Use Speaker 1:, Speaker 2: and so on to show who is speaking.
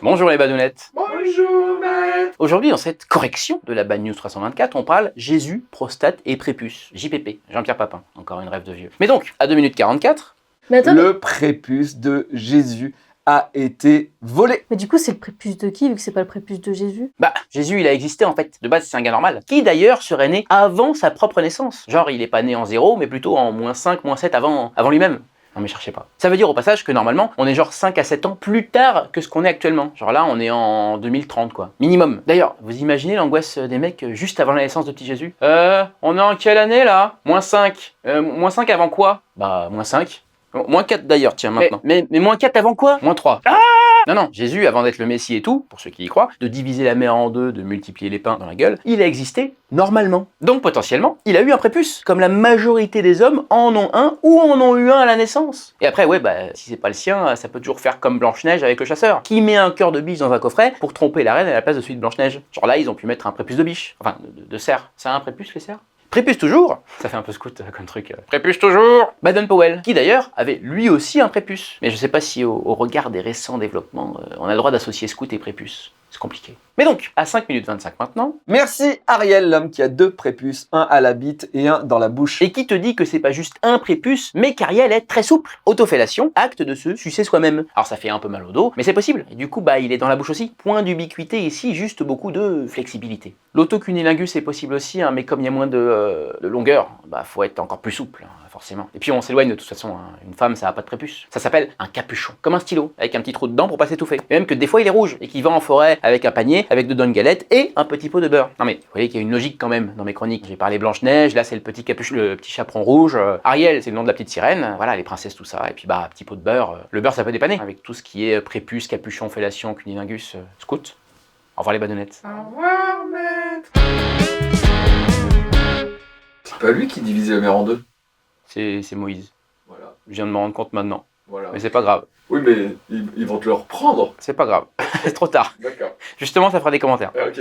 Speaker 1: Bonjour les badounettes.
Speaker 2: Bonjour maître.
Speaker 1: Aujourd'hui, dans cette correction de la Bad News 324, on parle Jésus, prostate et prépuce. JPP, Jean-Pierre Papin, encore une rêve de vieux. Mais donc, à 2 minutes 44,
Speaker 3: Mais attends,
Speaker 2: Le prépuce de Jésus a été volé.
Speaker 3: mais du coup, c'est le prépuce de qui, vu que c'est pas le prépuce de Jésus?
Speaker 1: bah, Jésus, il a existé en fait. De base, c'est un gars normal. Qui d'ailleurs serait né avant sa propre naissance. Genre, il est pas né en 0, mais plutôt en -5, -7 avant lui-même. Non mais cherchez pas. Ça veut dire au passage que normalement, on est genre 5 à 7 ans plus tard que ce qu'on est actuellement. Genre là, on est en 2030 quoi. Minimum. D'ailleurs, vous imaginez l'angoisse des mecs juste avant la naissance de petit Jésus? On est en quelle année là? -5. -5 avant quoi? Bah, -5. -4 d'ailleurs, tiens, maintenant. Mais -4 avant quoi? -3. Non, Jésus, avant d'être le Messie et tout, pour ceux qui y croient, de diviser la mer en deux, de multiplier les pains dans la gueule, il a existé normalement. Donc potentiellement, il a eu un prépuce, comme la majorité des hommes en ont un ou en ont eu un à la naissance. Et après, ouais, bah, si c'est pas le sien, ça peut toujours faire comme Blanche-Neige avec le chasseur, qui met un cœur de biche dans un coffret pour tromper la reine à la place de celui de Blanche-Neige. Genre là, ils ont pu mettre un prépuce de biche, enfin, de cerf. Ça a un prépuce, les cerfs? Prépuce toujours, ça fait un peu scout comme truc. Prépuce toujours. Baden-Powell, qui d'ailleurs avait lui aussi un prépuce. Mais je sais pas si au regard des récents développements, on a le droit d'associer scout et prépuce. C'est compliqué. Mais donc, à 5 minutes 25 maintenant,
Speaker 2: Merci Ariel, l'homme qui a 2 prépuces, un à la bite et un dans la bouche.
Speaker 1: et qui te dit que c'est pas juste un prépuce, mais qu'Ariel est très souple. Autofellation, acte de se sucer soi-même. Alors ça fait un peu mal au dos, mais c'est possible. Et du coup, bah il est dans la bouche aussi. Point d'ubiquité ici, juste beaucoup de flexibilité. L'autocunilingus est possible aussi, hein, mais comme il y a moins de longueur, bah faut être encore plus souple, hein, forcément. Et puis on s'éloigne de toute façon, hein. Une femme ça a pas de prépuce. Ça s'appelle un capuchon, comme un stylo, avec un petit trou dedans pour pas s'étouffer. Et même que des fois il est rouge, et qu'il va en forêt avec un panier, avec dedans une galette et un petit pot de beurre. Non mais, vous voyez qu'il y a une logique quand même dans mes chroniques. J'ai parlé Blanche-Neige, là c'est le petit capuchon, le petit chaperon rouge. Ariel, c'est le nom de la petite sirène. Voilà, les princesses, tout ça. Et puis bah, petit pot de beurre. Le beurre ça peut dépanner, avec tout ce qui est prépuce, capuchon, fellation, cunilingus, scout. Au revoir les badounettes.
Speaker 2: Au revoir maître. C'est pas lui qui divisait la mer en deux.
Speaker 1: C'est Moïse.
Speaker 2: Voilà,
Speaker 1: Je viens de me rendre compte maintenant.
Speaker 2: voilà.
Speaker 1: Mais c'est pas grave.
Speaker 2: Oui mais ils vont te le reprendre.
Speaker 1: C'est pas grave. C'est trop tard.
Speaker 2: D'accord.
Speaker 1: Justement, ça fera des commentaires.
Speaker 2: Ok.